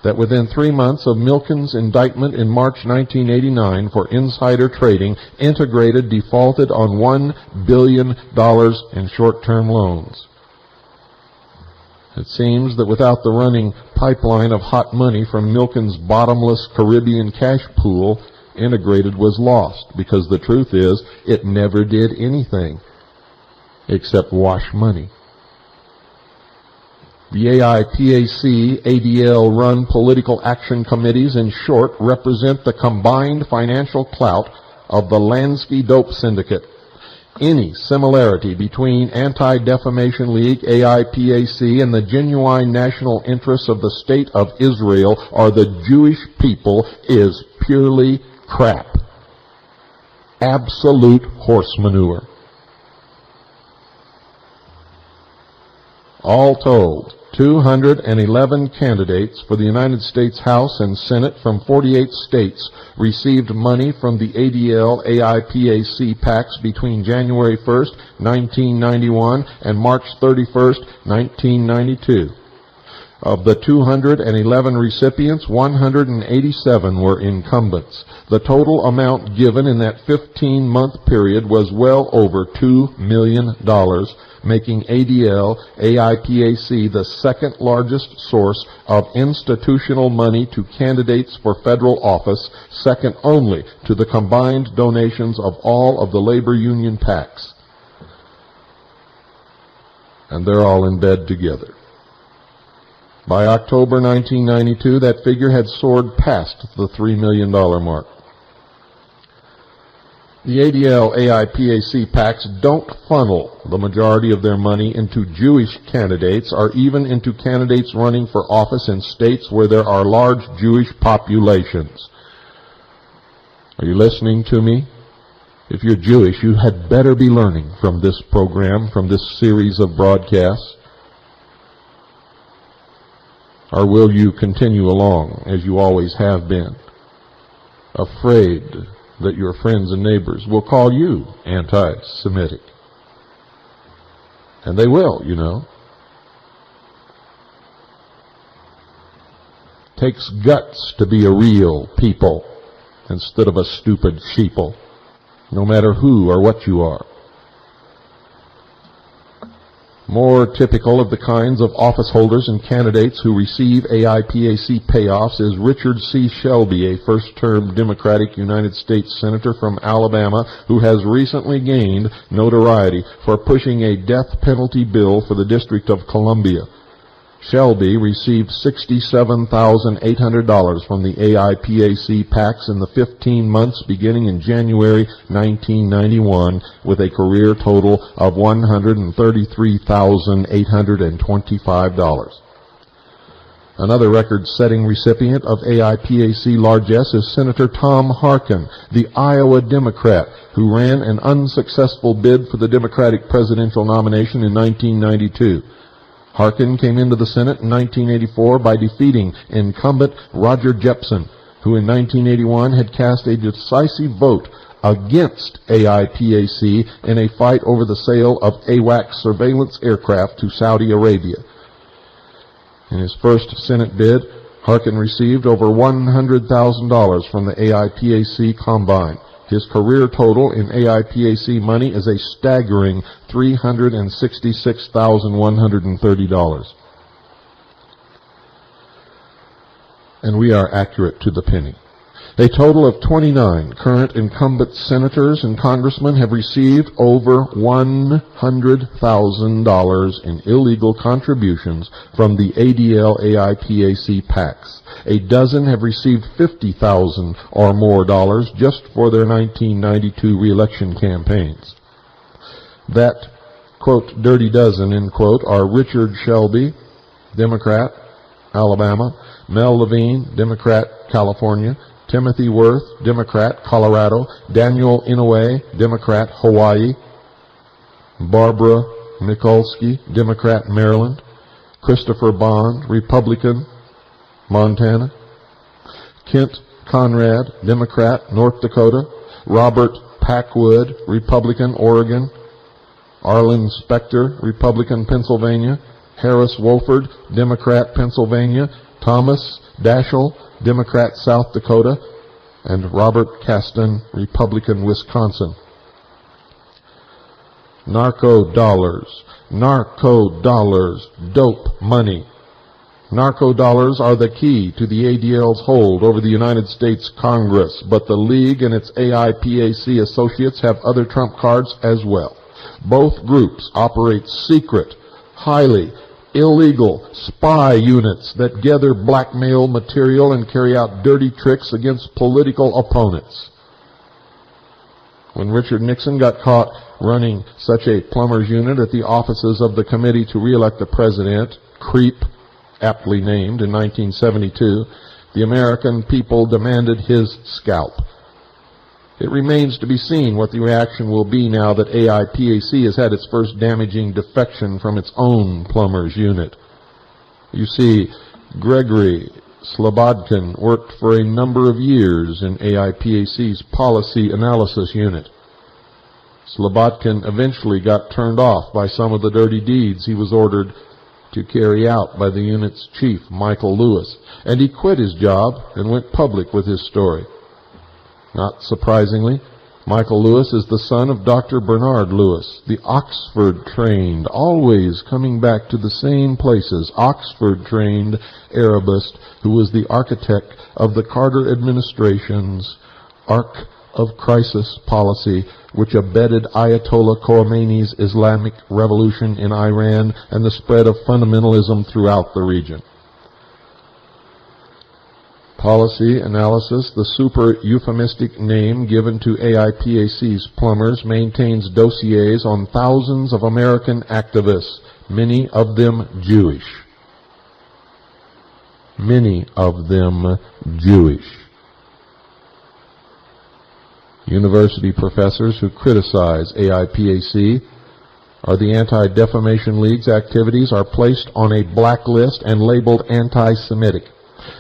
that within 3 months of Milken's indictment in March 1989 for insider trading, Integrated defaulted on $1 billion in short-term loans. It seems that without the running pipeline of hot money from Milken's bottomless Caribbean cash pool, Integrated was lost, because the truth is, it never did anything except wash money. The AIPAC, ADL-run political action committees, in short, represent the combined financial clout of the Lansky Dope Syndicate. Any similarity between Anti-Defamation League, AIPAC, and the genuine national interests of the State of Israel or the Jewish people is purely crap. Absolute horse manure. All told, 211 candidates for the United States House and Senate from 48 states received money from the ADL-AIPAC PACs between January 1st, 1991 and March 31st, 1992. Of the 211 recipients, 187 were incumbents. The total amount given in that 15-month period was well over $2 million, making ADL-AIPAC the second largest source of institutional money to candidates for federal office, second only to the combined donations of all of the labor union PACs. And they're all in bed together. By October 1992, that figure had soared past the $3 million mark. The ADL-AIPAC PACs don't funnel the majority of their money into Jewish candidates or even into candidates running for office in states where there are large Jewish populations. Are you listening to me? If you're Jewish, you had better be learning from this program, from this series of broadcasts. Or will you continue along as you always have been, afraid that your friends and neighbors will call you anti-Semitic? And they will, you know. Takes guts to be a real people instead of a stupid sheeple, no matter who or what you are. More typical of the kinds of office holders and candidates who receive AIPAC payoffs is Richard C. Shelby, a first-term Democratic United States Senator from Alabama who has recently gained notoriety for pushing a death penalty bill for the District of Columbia. Shelby received $67,800 from the AIPAC PACs in the 15 months beginning in January 1991, with a career total of $133,825. Another record-setting recipient of AIPAC largesse is Senator Tom Harkin, the Iowa Democrat, who ran an unsuccessful bid for the Democratic presidential nomination in 1992. Harkin came into the Senate in 1984 by defeating incumbent Roger Jepsen, who in 1981 had cast a decisive vote against AIPAC in a fight over the sale of AWACS surveillance aircraft to Saudi Arabia. In his first Senate bid, Harkin received over $100,000 from the AIPAC Combine. His career total in AIPAC money is a staggering $366,130. And we are accurate to the penny. A total of 29 current incumbent senators and congressmen have received over $100,000 in illegal contributions from the ADL-AIPAC PACs. A dozen have received $50,000 or more dollars just for their 1992 reelection campaigns. That, quote, dirty dozen, end quote, are Richard Shelby, Democrat, Alabama; Mel Levine, Democrat, California; Timothy Worth, Democrat, Colorado; Daniel Inouye, Democrat, Hawaii; Barbara Mikulski, Democrat, Maryland; Christopher Bond, Republican, Montana; Kent Conrad, Democrat, North Dakota; Robert Packwood, Republican, Oregon; Arlen Specter, Republican, Pennsylvania; Harris Wolford, Democrat, Pennsylvania, Thomas Daschle, Democrat, South Dakota, and Robert Kasten, Republican, Wisconsin. Narco dollars, dope money. Narco dollars are the key to the ADL's hold over the United States Congress, but the League and its AIPAC associates have other trump cards as well. Both groups operate secret, highly illegal spy units that gather blackmail material and carry out dirty tricks against political opponents. When Richard Nixon got caught running such a plumber's unit at the offices of the Committee to Re-elect the President, CREEP, aptly named, in 1972, the American people demanded his scalp. It remains to be seen what the reaction will be now that AIPAC has had its first damaging defection from its own plumber's unit. You see, Gregory Slobodkin worked for a number of years in AIPAC's Policy Analysis Unit. Slobodkin eventually got turned off by some of the dirty deeds he was ordered to carry out by the unit's chief, Michael Lewis, and he quit his job and went public with his story. Not surprisingly, Michael Lewis is the son of Dr. Bernard Lewis, the Oxford-trained, always coming back to the same places, Oxford-trained Arabist who was the architect of the Carter administration's Ark of Crisis policy, which abetted Ayatollah Khomeini's Islamic Revolution in Iran and the spread of fundamentalism throughout the region. Policy Analysis, the super euphemistic name given to AIPAC's plumbers, maintains dossiers on thousands of American activists, many of them Jewish. Many of them Jewish. University professors who criticize AIPAC or the Anti-Defamation League's activities are placed on a blacklist and labeled anti-Semitic.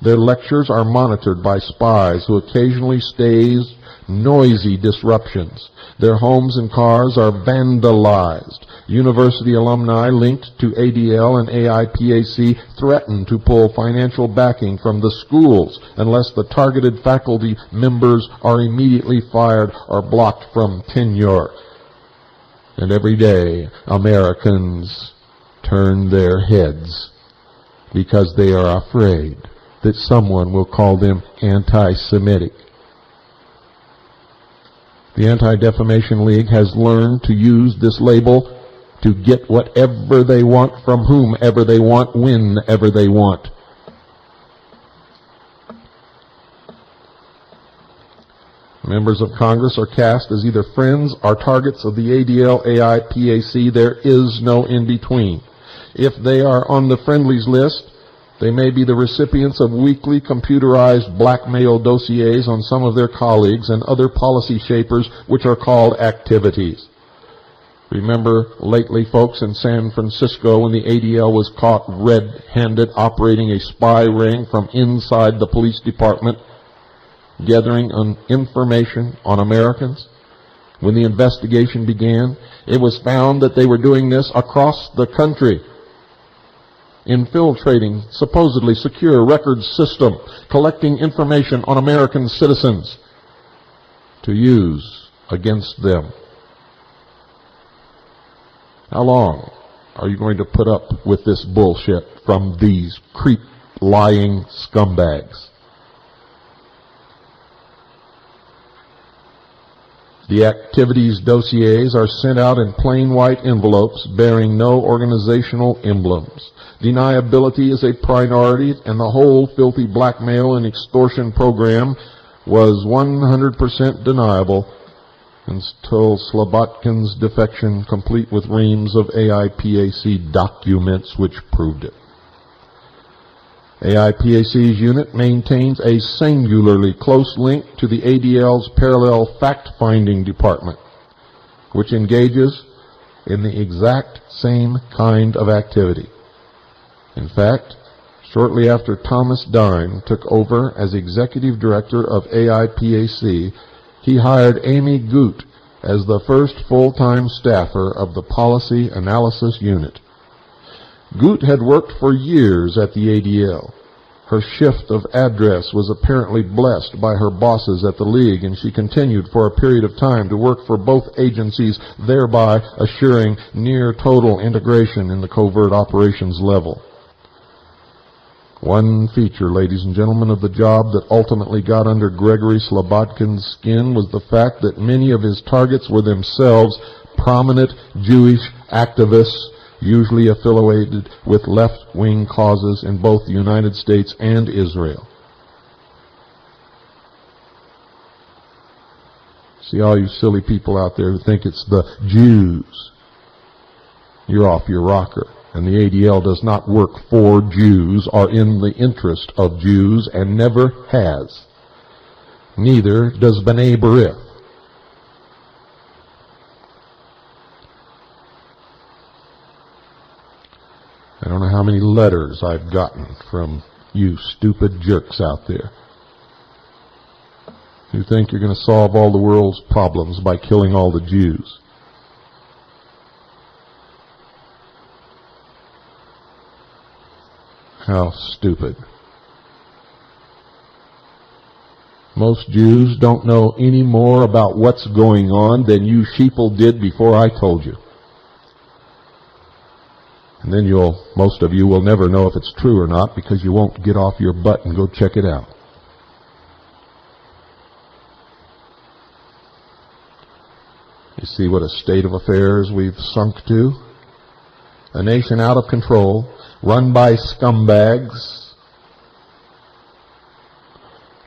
Their lectures are monitored by spies who occasionally stage noisy disruptions. Their homes and cars are vandalized. University alumni linked to ADL and AIPAC threaten to pull financial backing from the schools unless the targeted faculty members are immediately fired or blocked from tenure. And every day, Americans turn their heads because they are afraid that someone will call them anti-Semitic. The Anti-Defamation League has learned to use this label to get whatever they want from whomever they want, whenever they want. Members of Congress are cast as either friends or targets of the ADL, AIPAC. There is no in-between. If they are on the friendlies list, they may be the recipients of weekly computerized blackmail dossiers on some of their colleagues and other policy shapers, which are called activities. Remember lately, folks, in San Francisco when the ADL was caught red-handed operating a spy ring from inside the police department, gathering information on Americans? When the investigation began, it was found that they were doing this across the country, infiltrating supposedly secure records system, collecting information on American citizens to use against them. How long are you going to put up with this bullshit from these lying scumbags? The activities dossiers are sent out in plain white envelopes bearing no organizational emblems. Deniability is a priority, and the whole filthy blackmail and extortion program was 100% deniable until Slobodkin's defection, complete with reams of AIPAC documents which proved it. AIPAC's unit maintains a singularly close link to the ADL's parallel fact-finding department, which engages in the exact same kind of activity. In fact, shortly after Thomas Dime took over as executive director of AIPAC, he hired Amy Goot as the first full-time staffer of the Policy Analysis Unit. Gut had worked for years at the ADL. Her shift of address was apparently blessed by her bosses at the League, and she continued for a period of time to work for both agencies, thereby assuring near total integration in the covert operations level. One feature, ladies and gentlemen, of the job that ultimately got under Gregory Slobodkin's skin was the fact that many of his targets were themselves prominent Jewish activists, usually affiliated with left-wing causes in both the United States and Israel. See all you silly people out there who think it's the Jews. You're off your rocker. And the ADL does not work for Jews or in the interest of Jews and never has. Neither does B'nai B'rith. I don't know how many letters I've gotten from you stupid jerks out there who think you're going to solve all the world's problems by killing all the Jews. How stupid. Most Jews don't know any more about what's going on than you sheeple did before I told you. And then most of you will never know if it's true or not because you won't get off your butt and go check it out. You see what a state of affairs we've sunk to? A nation out of control, run by scumbags,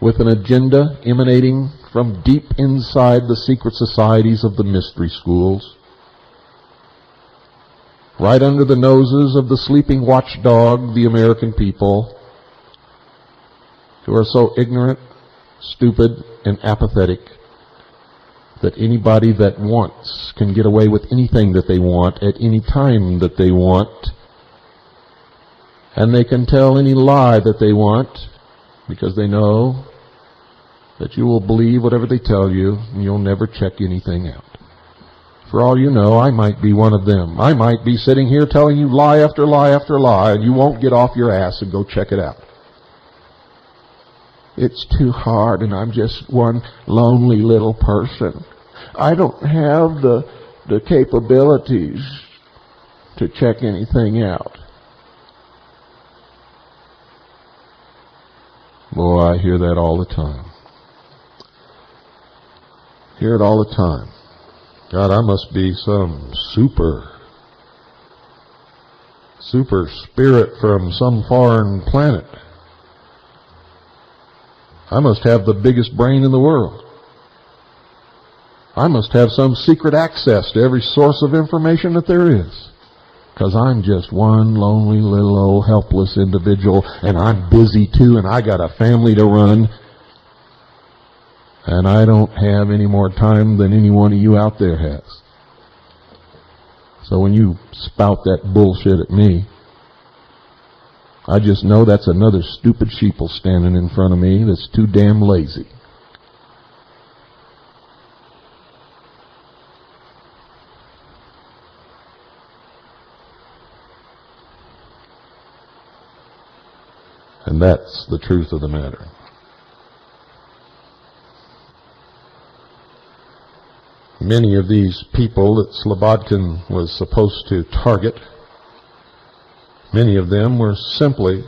with an agenda emanating from deep inside the secret societies of the mystery schools, right under the noses of the sleeping watchdog, the American people, who are so ignorant, stupid, and apathetic that anybody that wants can get away with anything that they want at any time that they want, and they can tell any lie that they want because they know that you will believe whatever they tell you and you'll never check anything out. For all you know, I might be one of them. I might be sitting here telling you lie after lie after lie, and you won't get off your ass and go check it out. It's too hard, and I'm just one lonely little person. I don't have the capabilities to check anything out. Boy, I hear that all the time. Hear it all the time. God, I must be some super spirit from some foreign planet. I must have the biggest brain in the world. I must have some secret access to every source of information that there is. Because I'm just one lonely little old helpless individual, and I'm busy too, and I got a family to run. And I don't have any more time than any one of you out there has. So when you spout that bullshit at me, I just know that's another stupid sheeple standing in front of me that's too damn lazy. And that's the truth of the matter. Many of these people that Slobodkin was supposed to target, many of them were simply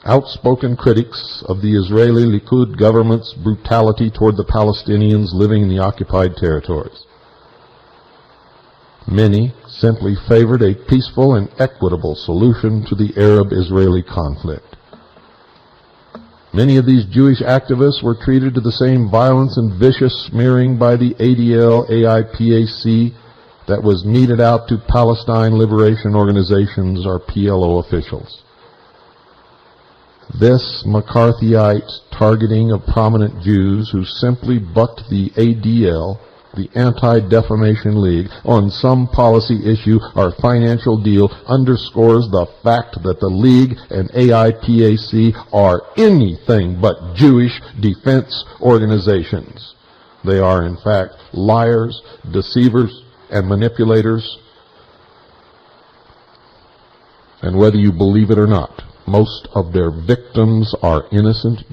outspoken critics of the Israeli Likud government's brutality toward the Palestinians living in the occupied territories. Many simply favored a peaceful and equitable solution to the Arab-Israeli conflict. Many of these Jewish activists were treated to the same violence and vicious smearing by the ADL, AIPAC that was meted out to Palestine Liberation Organizations or PLO officials. This McCarthyite targeting of prominent Jews who simply bucked the ADL, the Anti-Defamation League, on some policy issue or financial deal underscores the fact that the League and AIPAC are anything but Jewish defense organizations. They are, in fact, liars, deceivers, and manipulators. And whether you believe it or not, most of their victims are innocent